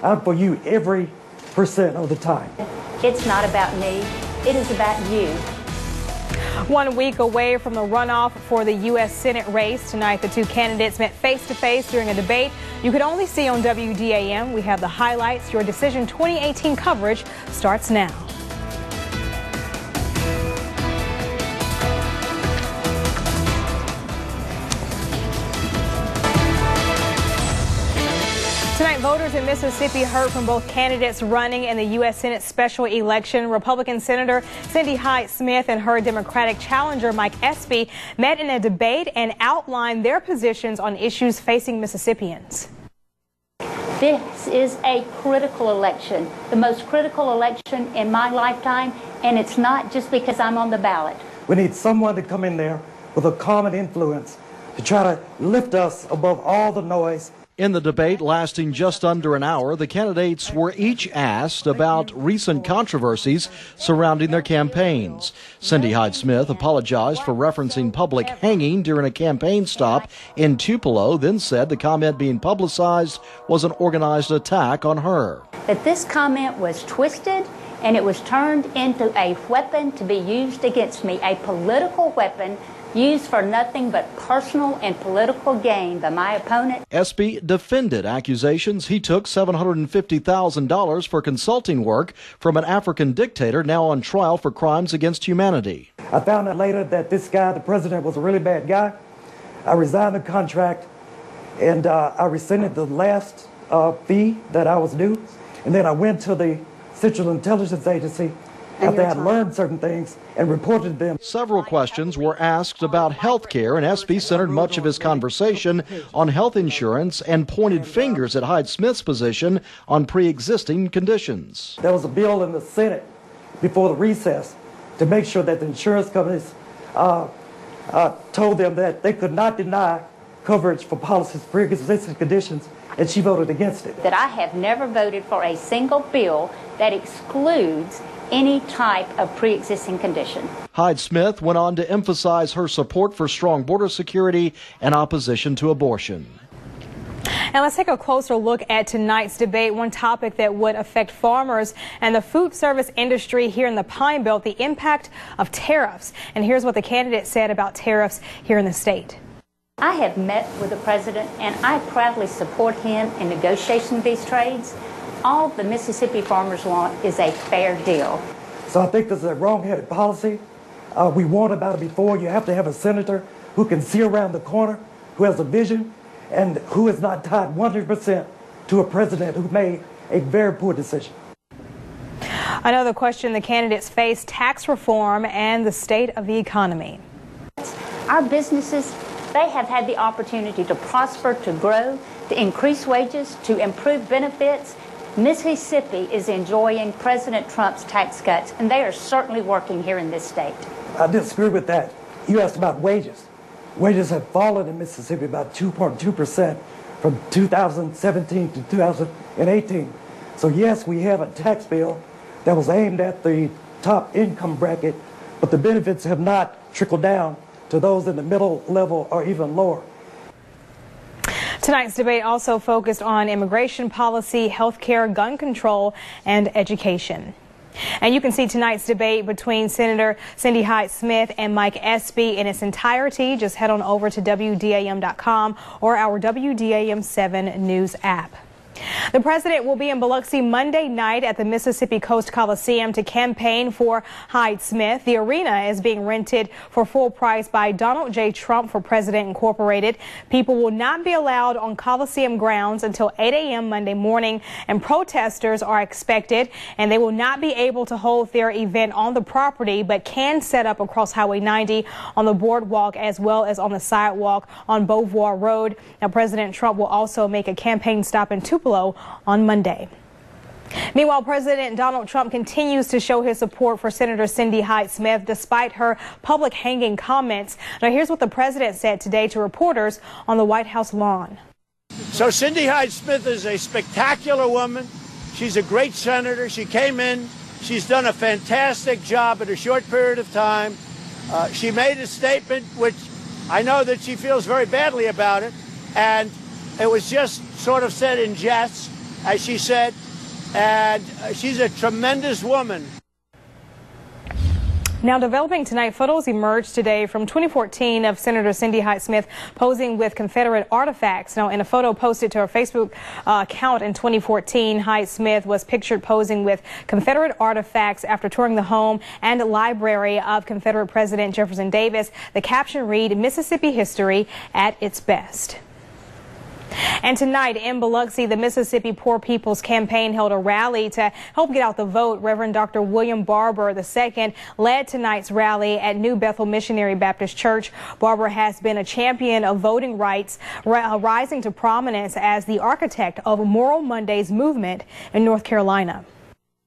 I'm for you every % of the time. It's not about me. It is about you. 1 week away from the runoff for the U.S. Senate race, tonight the two candidates met face-to-face during a debate you could only see on WDAM. We have the highlights. Your Decision 2018 coverage starts now. Tonight, voters in Mississippi heard from both candidates running in the U.S. Senate special election. Republican Senator Cindy Hyde-Smith and her Democratic challenger Mike Espy met in a debate and outlined their positions on issues facing Mississippians. This is a critical election, the most critical election in my lifetime, and it's not just because I'm on the ballot. We need someone to come in there with a common influence to try to lift us above all the noise. In the debate lasting just under an hour, the candidates were each asked about recent controversies surrounding their campaigns. Cindy Hyde-Smith apologized for referencing public hanging during a campaign stop in Tupelo, then said the comment being publicized was an organized attack on her. That this comment was twisted and it was turned into a weapon to be used against me, a political weapon used for nothing but personal and political gain by my opponent. Espy defended accusations he took $750,000 for consulting work from an African dictator now on trial for crimes against humanity. I found out later that this guy, the president, was a really bad guy. I resigned the contract and I rescinded the last fee that I was due. And then I went to the Central Intelligence Agency after I had learned certain things and reported them. Several questions were asked about health care, and Espy centered much of his conversation on health insurance and pointed fingers at Hyde-Smith's position on pre-existing conditions. There was a bill in the Senate before the recess to make sure that the insurance companies told them that they could not deny coverage for policies pre-existing conditions, and she voted against it. That I have never voted for a single bill that excludes any type of pre-existing condition. Hyde-Smith went on to emphasize her support for strong border security and opposition to abortion. And let's take a closer look at tonight's debate. One topic that would affect farmers and the food service industry here in the Pine Belt, the impact of tariffs. And here's what the candidate said about tariffs here in the state. I have met with the president and I proudly support him in negotiating these trades. All the Mississippi farmers want is a fair deal. So I think this is a wrong-headed policy. We warned about it before. You have to have a senator who can see around the corner, who has a vision, and who is not tied 100% to a president who made a very poor decision. Another question the candidates face: tax reform and the state of the economy. Our businesses, they have had the opportunity to prosper, to grow, to increase wages, to improve benefits. Mississippi is enjoying President Trump's tax cuts, and they are certainly working here in this state. I disagree with that. You asked about wages. Wages have fallen in Mississippi about 2.2% from 2017 to 2018. So yes, we have a tax bill that was aimed at the top income bracket, but the benefits have not trickled down to those in the middle level or even lower. Tonight's debate also focused on immigration policy, health care, gun control, and education. And you can see tonight's debate between Senator Cindy Hyde-Smith and Mike Espy in its entirety. Just head on over to WDAM.com or our WDAM 7 News app. The president will be in Biloxi Monday night at the Mississippi Coast Coliseum to campaign for Hyde-Smith. The arena is being rented for full price by Donald J. Trump for President Incorporated. People will not be allowed on Coliseum grounds until 8 a.m. Monday morning, and protesters are expected, and they will not be able to hold their event on the property, but can set up across Highway 90 on the boardwalk as well as on the sidewalk on Beauvoir Road. Now, President Trump will also make a campaign stop in Tupelo on Monday. Meanwhile, President Donald Trump continues to show his support for Senator Cindy Hyde-Smith despite her public hanging comments. Now, here's what the president said today to reporters on the White House lawn. So Cindy Hyde-Smith is a spectacular woman. She's a great senator. She came in. She's done a fantastic job in a short period of time. She made a statement which I know that she feels very badly about it, and it was just sort of said in jest. as she said, and she's a tremendous woman. Now, developing tonight, photos emerged today from 2014 of Senator Cindy Hyde-Smith posing with Confederate artifacts. Now, in a photo posted to her Facebook account in 2014, Hyde-Smith was pictured posing with Confederate artifacts after touring the home and library of Confederate President Jefferson Davis. The caption read, "Mississippi history at its best." And tonight in Biloxi, the Mississippi Poor People's Campaign held a rally to help get out the vote. Reverend Dr. William Barber II led tonight's rally at New Bethel Missionary Baptist Church. Barber has been a champion of voting rights, rising to prominence as the architect of Moral Mondays movement in North Carolina.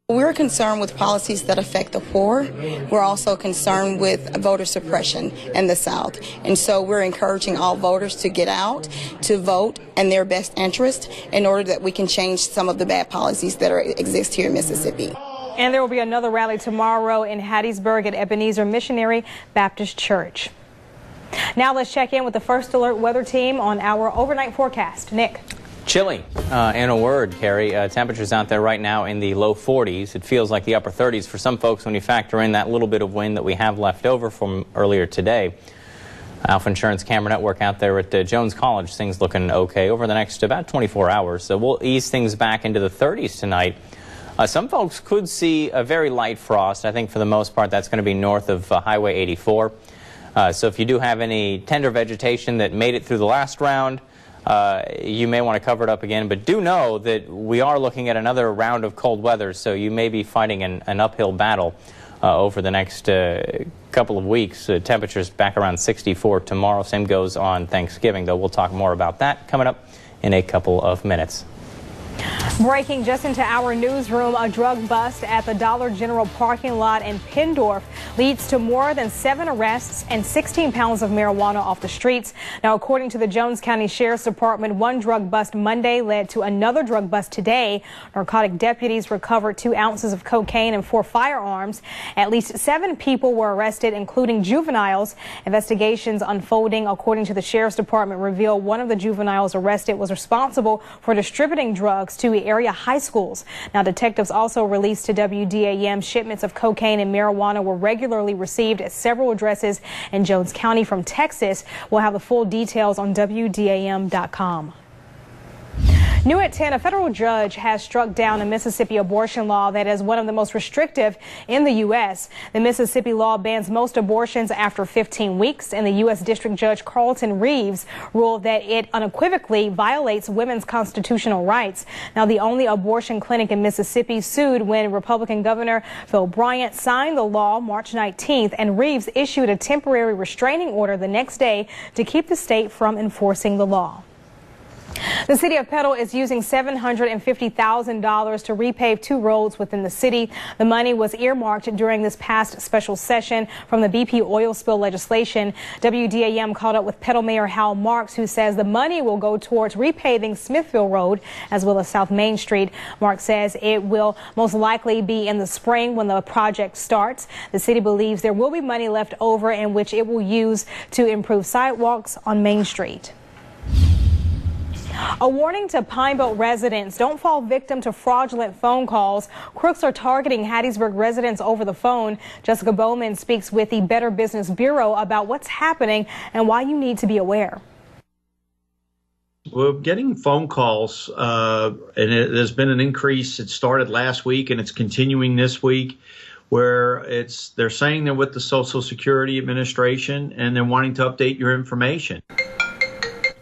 We're concerned with policies that affect the poor. We're also concerned with voter suppression in the South. And so we're encouraging all voters to get out, to vote in their best interest in order that we can change some of the bad policies that exist here in Mississippi. And there will be another rally tomorrow in Hattiesburg at Ebenezer Missionary Baptist Church. Now let's check in with the First Alert weather team on our overnight forecast. Nick. Chilly, in a word, Carrie. Temperatures out there right now in the low 40s. It feels like the upper 30s for some folks when you factor in that little bit of wind that we have left over from earlier today. Alpha Insurance Camera Network out there at Jones College, things looking okay over the next about 24 hours. So we'll ease things back into the 30s tonight. Some folks could see a very light frost. I think for the most part that's going to be north of Highway 84. So if you do have any tender vegetation that made it through the last round, you may want to cover it up again, but do know that we are looking at another round of cold weather, so you may be fighting an uphill battle over the next couple of weeks. Temperatures back around 64 tomorrow. Same goes on Thanksgiving, though we'll talk more about that coming up in a couple of minutes. Breaking just into our newsroom, a drug bust at the Dollar General parking lot in Pendorf leads to more than 7 arrests and 16 pounds of marijuana off the streets. Now, according to the Jones County Sheriff's Department, one drug bust Monday led to another drug bust today. Narcotic deputies recovered 2 ounces of cocaine and 4 firearms. At least 7 people were arrested, including juveniles. Investigations unfolding, according to the Sheriff's Department, reveal one of the juveniles arrested was responsible for distributing drugs to area high schools. Now, detectives also released to WDAM shipments of cocaine and marijuana were regularly received at several addresses in Jones County from Texas. We'll have the full details on WDAM.com. New at 10, a federal judge has struck down a Mississippi abortion law that is one of the most restrictive in the U.S. The Mississippi law bans most abortions after 15 weeks, and the U.S. District Judge Carlton Reeves ruled that it unequivocally violates women's constitutional rights. Now, the only abortion clinic in Mississippi sued when Republican Governor Phil Bryant signed the law March 19th, and Reeves issued a temporary restraining order the next day to keep the state from enforcing the law. The city of Petal is using $750,000 to repave 2 roads within the city. The money was earmarked during this past special session from the BP oil spill legislation. WDAM caught up with Petal Mayor Hal Marks, who says the money will go towards repaving Smithville Road as well as South Main Street. Marks says it will most likely be in the spring when the project starts. The city believes there will be money left over in which it will use to improve sidewalks on Main Street. A warning to Pine Belt residents: don't fall victim to fraudulent phone calls. Crooks are targeting Hattiesburg residents over the phone. Jessica Bowman speaks with the Better Business Bureau about what's happening and why you need to be aware. We're getting phone calls, and there's been an increase. It started last week and it's continuing this week, where they're saying they're with the Social Security Administration and they're wanting to update your information.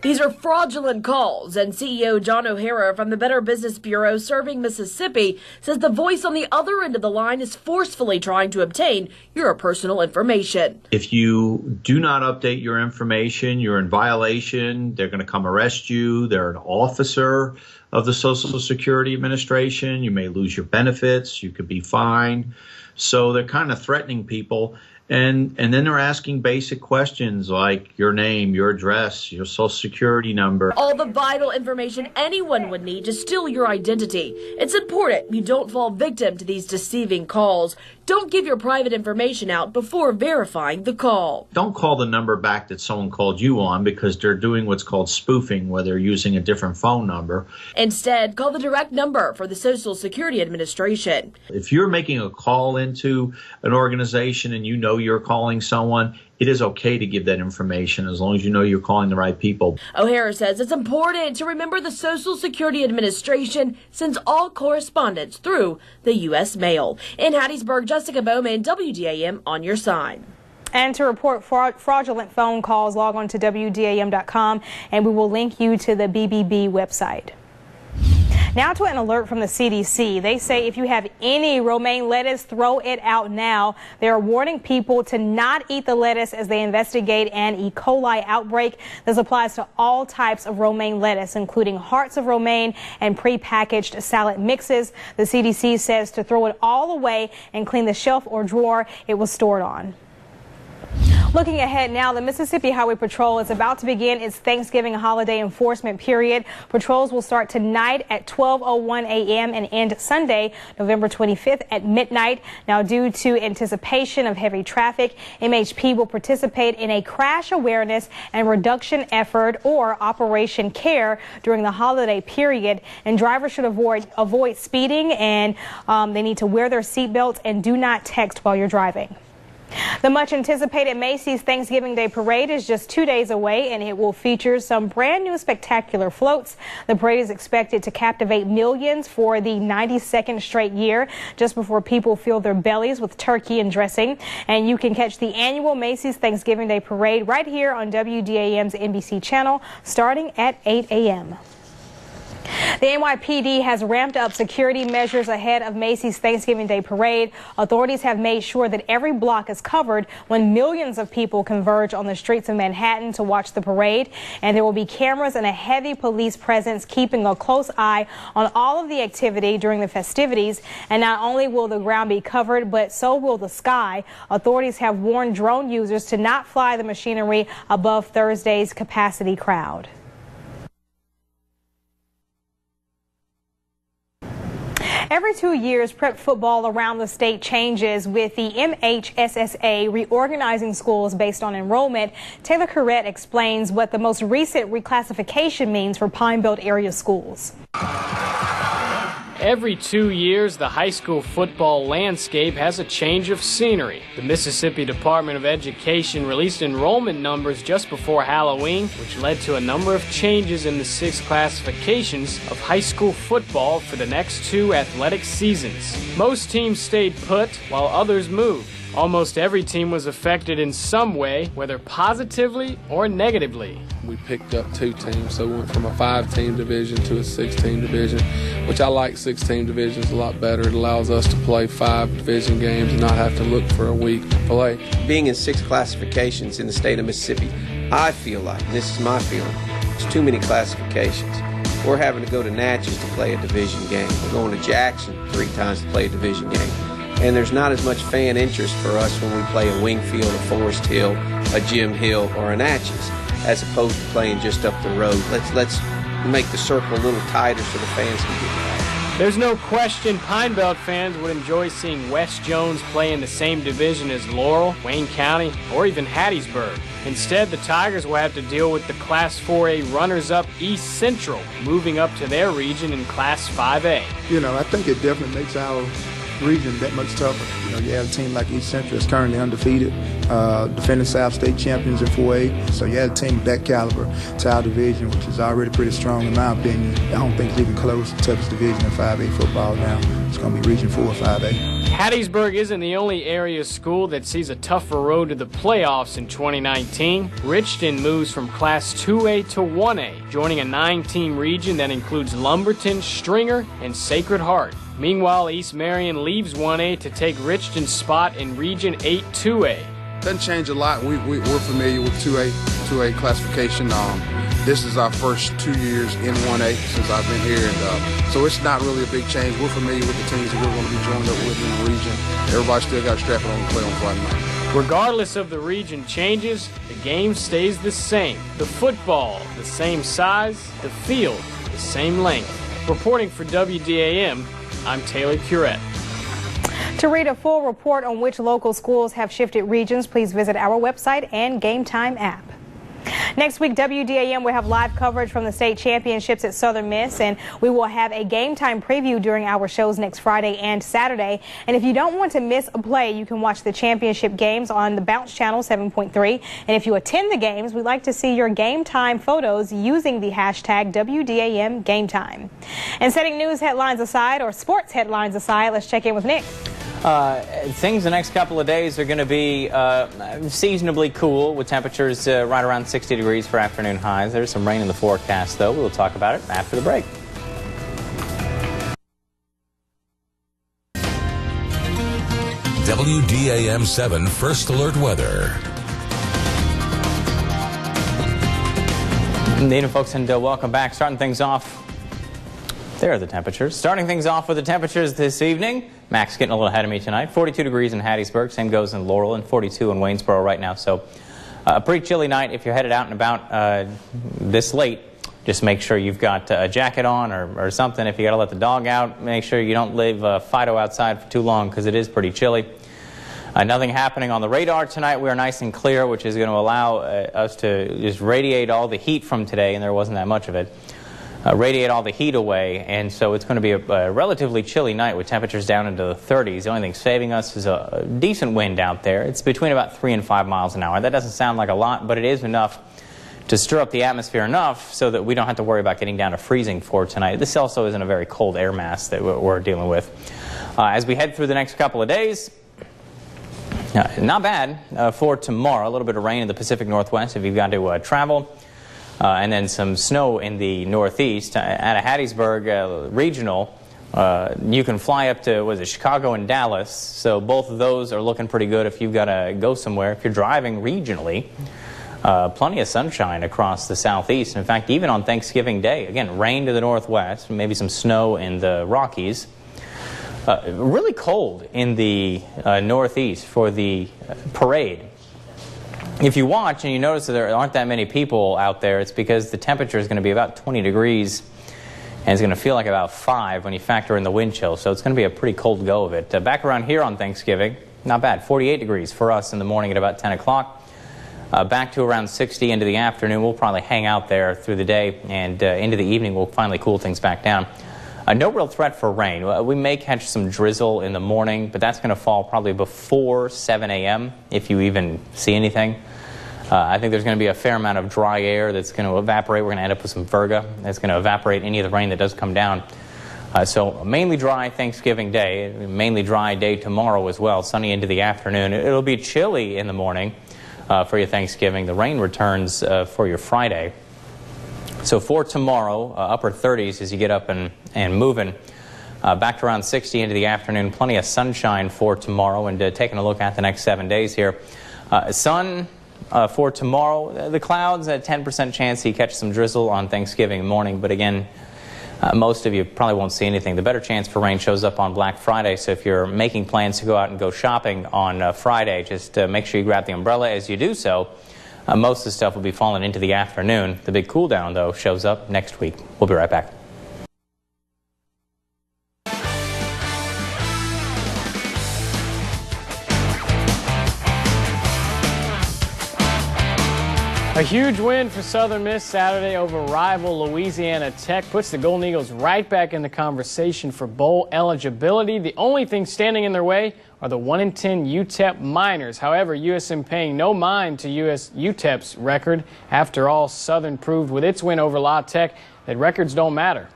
These are fraudulent calls, and CEO John O'Hara from the Better Business Bureau serving Mississippi says the voice on the other end of the line is forcefully trying to obtain your personal information. If you do not update your information, you're in violation. They're going to come arrest you. They're an officer of the Social Security Administration. You may lose your benefits. You could be fined. So they're kind of threatening people. And then they're asking basic questions like your name, your address, your Social Security number. All the vital information anyone would need to steal your identity. It's important you don't fall victim to these deceiving calls. don't give your private information out before verifying the call. Don't call the number back that someone called you on, because they're doing what's called spoofing, where they're using a different phone number. Instead, call the direct number for the Social Security Administration. If you're making a call into an organization and you know you're calling someone, it is okay to give that information as long as you know you're calling the right people. O'Hara says it's important to remember the Social Security Administration sends all correspondence through the U.S. mail. In Hattiesburg, Jessica Bowman, WDAM on your side. And to report fraudulent phone calls, log on to WDAM.com and we will link you to the BBB website. Now to an alert from the CDC. They say if you have any romaine lettuce, throw it out now. They are warning people to not eat the lettuce as they investigate an E. coli outbreak. This applies to all types of romaine lettuce, including hearts of romaine and prepackaged salad mixes. The CDC says to throw it all away and clean the shelf or drawer it was stored on. Looking ahead now, the Mississippi Highway Patrol is about to begin its Thanksgiving holiday enforcement period. Patrols will start tonight at 12:01 a.m. and end Sunday, November 25th at midnight. Now, due to anticipation of heavy traffic, MHP will participate in a crash awareness and reduction effort, or Operation CARE, during the holiday period. And drivers should avoid speeding, and they need to wear their seatbelts and do not text while you're driving. The much anticipated Macy's Thanksgiving Day Parade is just 2 days away, and it will feature some brand new spectacular floats. The parade is expected to captivate millions for the 92nd straight year, just before people fill their bellies with turkey and dressing. And you can catch the annual Macy's Thanksgiving Day Parade right here on WDAM's NBC channel starting at 8 a.m. The NYPD has ramped up security measures ahead of Macy's Thanksgiving Day Parade. Authorities have made sure that every block is covered when millions of people converge on the streets of Manhattan to watch the parade. And there will be cameras and a heavy police presence keeping a close eye on all of the activity during the festivities. And not only will the ground be covered, but so will the sky. Authorities have warned drone users to not fly the machinery above Thursday's capacity crowd. Every 2 years, prep football around the state changes, with the MHSSA reorganizing schools based on enrollment. Taylor Corrett explains what the most recent reclassification means for Pine Belt area schools. Every 2 years, the high school football landscape has a change of scenery. The Mississippi Department of Education released enrollment numbers just before Halloween, which led to a number of changes in the 6 classifications of high school football for the next 2 athletic seasons. Most teams stayed put, while others moved. Almost every team was affected in some way, whether positively or negatively. We picked up 2 teams, so we went from a 5-team division to a 6-team division, which I like 6-team divisions a lot better. It allows us to play 5 division games and not have to look for a week to play. Being in 6 classifications in the state of Mississippi, I feel like, and this is my feeling, it's too many classifications. We're having to go to Natchez to play a division game. We're going to Jackson 3 times to play a division game. And there's not as much fan interest for us when we play a Wingfield, a Forest Hill, a Jim Hill, or a Natchez, as opposed to playing just up the road. Let's make the circle a little tighter so the fans can get involved. There's no question Pine Belt fans would enjoy seeing West Jones play in the same division as Laurel, Wayne County, or even Hattiesburg. Instead, the Tigers will have to deal with the Class 4A runners-up East Central, moving up to their region in Class 5A. You know, I think it definitely makes our region that much tougher. You know, you have a team like East Central that's currently undefeated, defending South State champions in 4A. So you have a team of that caliber to our division, which is already pretty strong in my opinion. I don't think it's even close. The toughest division in 5A football now. It's going to be Region 4 or 5A. Hattiesburg isn't the only area school that sees a tougher road to the playoffs in 2019. Richton moves from Class 2A to 1A, joining a 9-team region that includes Lumberton, Stringer, and Sacred Heart. Meanwhile, East Marion leaves 1A to take Richton's spot in Region 8 2A. Doesn't change a lot. We're familiar with 2A classification. This is our first 2 years in 1A since I've been here, and so it's not really a big change. We're familiar with the teams that we're going to be joined up with in the region. Everybody still got strapping on to play on Friday night. Regardless of the region changes, the game stays the same. The football, the same size, the field, the same length. Reporting for WDAM, I'm Taylor Curette. To read a full report on which local schools have shifted regions, please visit our website and Game Time app. Next week, WDAM will have live coverage from the state championships at Southern Miss, and we will have a Game Time preview during our shows next Friday and Saturday. And if you don't want to miss a play, you can watch the championship games on the Bounce Channel 7.3. And if you attend the games, we'd like to see your Game Time photos using the hashtag WDAM Game Time. And setting news headlines aside, or sports headlines aside, let's check in with Nick. Things the next couple of days are going to be seasonably cool with temperatures right around 60 degrees for afternoon highs. There's some rain in the forecast, though. We'll talk about it after the break. WDAM 7 First Alert Weather. Needham, folks, and welcome back. Starting things off. There are the temperatures. Starting things off with the temperatures this evening. Max getting a little ahead of me tonight. 42 degrees in Hattiesburg. Same goes in Laurel, and 42 in Waynesboro right now. So a pretty chilly night. If you're headed out and about this late, just make sure you've got a jacket on or something. If you got to let the dog out, make sure you don't leave Fido outside for too long because it is pretty chilly. Nothing happening on the radar tonight. We are nice and clear, which is going to allow us to just radiate all the heat from today, and there wasn't that much of it. Radiate all the heat away, and so it's going to be a relatively chilly night with temperatures down into the 30s. The only thing saving us is a decent wind out there. It's between about 3 and 5 miles an hour. That doesn't sound like a lot, but it is enough to stir up the atmosphere enough so that we don't have to worry about getting down to freezing for tonight. This also isn't a very cold air mass that we're dealing with. As we head through the next couple of days, not bad for tomorrow. A little bit of rain in the Pacific Northwest if you've got to travel. And then some snow in the northeast. At a Hattiesburg regional, you can fly up to, Chicago and Dallas. So both of those are looking pretty good if you've got to go somewhere. If you're driving regionally, plenty of sunshine across the southeast. In fact, even on Thanksgiving Day, again, rain to the northwest, maybe some snow in the Rockies. Really cold in the northeast for the parade. If you watch and you notice that there aren't that many people out there, it's because the temperature is going to be about 20 degrees and it's going to feel like about 5 when you factor in the wind chill. So it's going to be a pretty cold go of it. Back around here on Thanksgiving, not bad. 48 degrees for us in the morning at about 10 o'clock. Back to around 60 into the afternoon. We'll probably hang out there through the day, and into the evening we'll finally cool things back down. No real threat for rain. We may catch some drizzle in the morning, but that's going to fall probably before 7 a.m. if you even see anything. I think there's going to be a fair amount of dry air that's going to evaporate. We're going to end up with some virga that's going to evaporate any of the rain that does come down. So mainly dry Thanksgiving Day, mainly dry day tomorrow as well, sunny into the afternoon. It'll be chilly in the morning for your Thanksgiving. The rain returns for your Friday. So for tomorrow, upper 30s as you get up and moving. Back to around 60 into the afternoon. Plenty of sunshine for tomorrow. And taking a look at the next 7 days here. Sun for tomorrow. The clouds, a 10% chance you catch some drizzle on Thanksgiving morning. But again, most of you probably won't see anything. The better chance for rain shows up on Black Friday. So if you're making plans to go out and go shopping on Friday, just make sure you grab the umbrella as you do so. Most of the stuff will be falling into the afternoon. The big cool down, though, shows up next week. We'll be right back. A huge win for Southern Miss Saturday over rival Louisiana Tech puts the Golden Eagles right back in the conversation for bowl eligibility. The only thing standing in their way are the 1-10 UTEP Miners. However, USM paying no mind to UTEP's record. After all, Southern proved with its win over La Tech that records don't matter.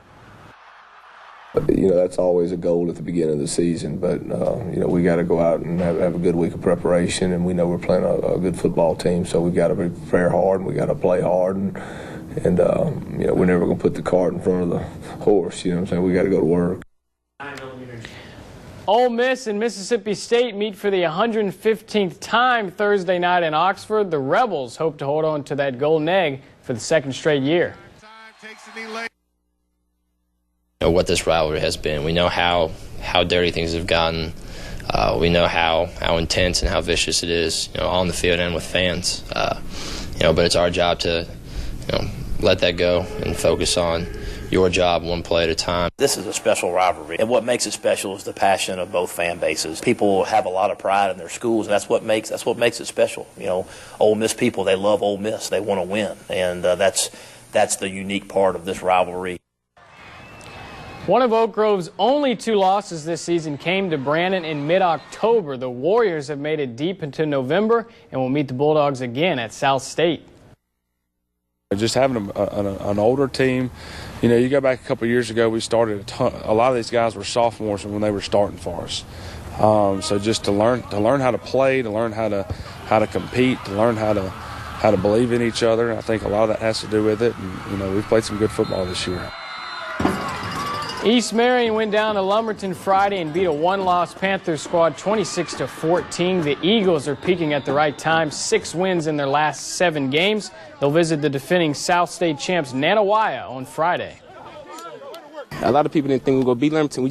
You know, that's always a goal at the beginning of the season, but, you know, we got to go out and have a good week of preparation, and we know we're playing a good football team, so we've got to prepare hard and we got to play hard, and you know, we're never going to put the cart in front of the horse, you know what I'm saying? We got to go to work. Ole Miss and Mississippi State meet for the 115th time Thursday night in Oxford. The Rebels hope to hold on to that golden egg for the second straight year. What this rivalry has been. We know how dirty things have gotten. We know how intense and how vicious it is, you know, on the field and with fans. You know, but it's our job to, you know, let that go and focus on, your job one play at a time. This is a special rivalry, and what makes it special is the passion of both fan bases. People have a lot of pride in their schools, and that's what makes it special. You know, Ole Miss people, they love Ole Miss. They want to win, and that's the unique part of this rivalry. One of Oak Grove's only 2 losses this season came to Brandon in mid-October. The Warriors have made it deep into November and will meet the Bulldogs again at South State. Just having an older team, you know, you go back a couple of years ago, we started a lot of these guys were sophomores when they were starting for us. So just to learn how to play, to learn how to compete, to learn how to believe in each other. I think a lot of that has to do with it. And, you know, we've played some good football this year. East Marion went down to Lumberton Friday and beat a 1-loss Panthers squad 26-14. The Eagles are peaking at the right time, 6 wins in their last 7 games. They'll visit the defending South State champs Nanawaya on Friday. A lot of people didn't think we were going to beat Lumberton. We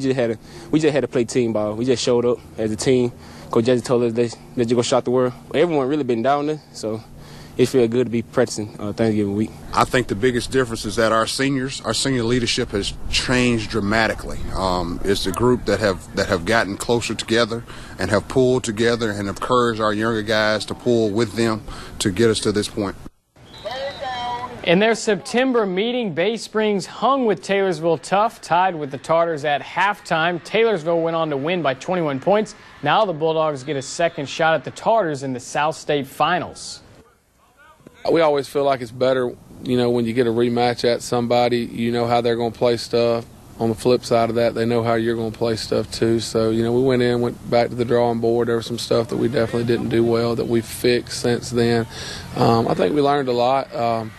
just had to play team ball. We just showed up as a team. Coach Jesse told us that you're going to shock the world. Everyone really been down there, so it feels good to be practicing Thanksgiving week. I think the biggest difference is that our senior leadership has changed dramatically. It's the group that have gotten closer together and have pulled together and encouraged our younger guys to pull with them to get us to this point. In their September meeting, Bay Springs hung with Taylorsville tough, tied with the Tartars at halftime. Taylorsville went on to win by 21 points. Now the Bulldogs get a second shot at the Tartars in the South State Finals. We always feel like it's better, you know, when you get a rematch at somebody, you know how they're going to play stuff. On the flip side of that, they know how you're going to play stuff too. So, you know, we went back to the drawing board. There was some stuff that we definitely didn't do well that we've fixed since then. I think we learned a lot.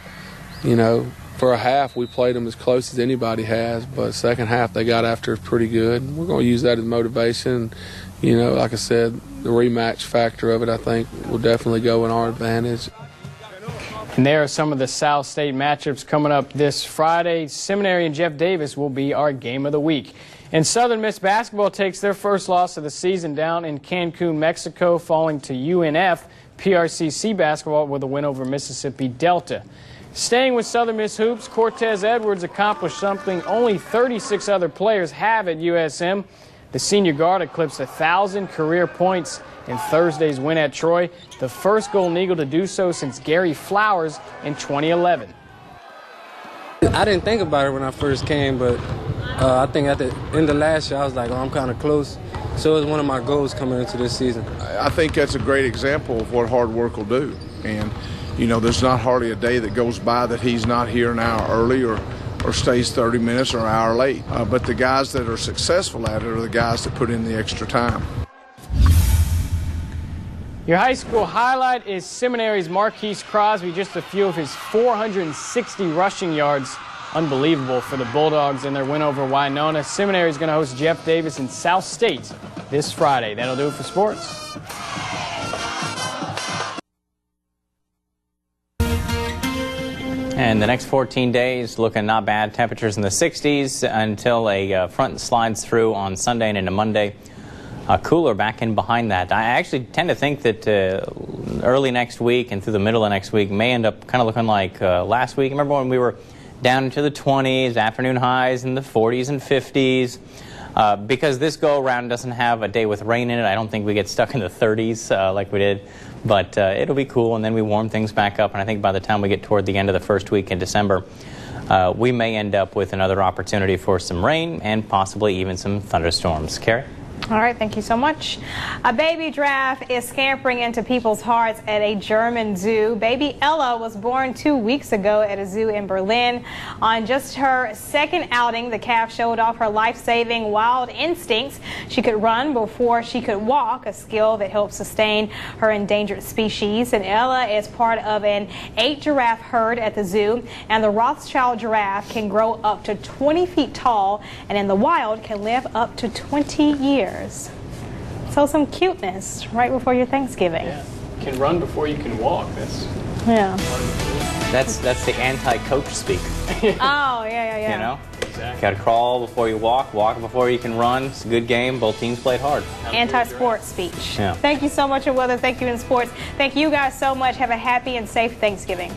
You know, for a half, we played them as close as anybody has, but second half, they got after us pretty good. We're going to use that as motivation. You know, like I said, the rematch factor of it, I think, will definitely go in our advantage. And there are some of the South State matchups coming up this Friday. Seminary and Jeff Davis will be our game of the week. And Southern Miss basketball takes their first loss of the season down in Cancun, Mexico, falling to UNF. PRCC basketball with a win over Mississippi Delta. Staying with Southern Miss hoops, Cortez Edwards accomplished something only 36 other players have at USM. The senior guard eclipsed 1,000 career points in Thursday's win at Troy, the first Golden Eagle to do so since Gary Flowers in 2011. I didn't think about it when I first came, but I think at the end of last year, I was like, oh, I'm kind of close. So it was one of my goals coming into this season. I think that's a great example of what hard work will do. And, you know, there's not hardly a day that goes by that he's not here an hour early or stays 30 minutes or an hour late. But the guys that are successful at it are the guys that put in the extra time. Your high school highlight is Seminary's Marquise Crosby, just a few of his 460 rushing yards. Unbelievable for the Bulldogs in their win over Winona. Seminary is going to host Jeff Davis in South State this Friday. That'll do it for sports. And the next 14 days looking not bad. Temperatures in the 60s until a front slides through on Sunday and into Monday. Cooler back in behind that. I actually tend to think that early next week and through the middle of next week may end up kind of looking like last week. Remember when we were down into the 20s, afternoon highs in the 40s and 50s? Because this go-around doesn't have a day with rain in it, I don't think we get stuck in the 30s like we did. But it'll be cool, and then we warm things back up. And I think by the time we get toward the end of the first week in December, we may end up with another opportunity for some rain and possibly even some thunderstorms. Carrie? All right, thank you so much. A baby giraffe is scampering into people's hearts at a German zoo. Baby Ella was born 2 weeks ago at a zoo in Berlin. On just her second outing, the calf showed off her life-saving wild instincts. She could run before she could walk, a skill that helps sustain her endangered species. And Ella is part of an 8 giraffe herd at the zoo. And the Rothschild giraffe can grow up to 20 feet tall and in the wild can live up to 20 years. So some cuteness right before your Thanksgiving. Yeah. Can run before you can walk. That's the anti-coach speak. Oh, yeah. You know? Exactly. Got to crawl before you walk before you can run. It's a good game. Both teams played hard. Anti-sport speech. Yeah. Thank you so much, and Weather. Thank you in sports. Thank you guys so much. Have a happy and safe Thanksgiving.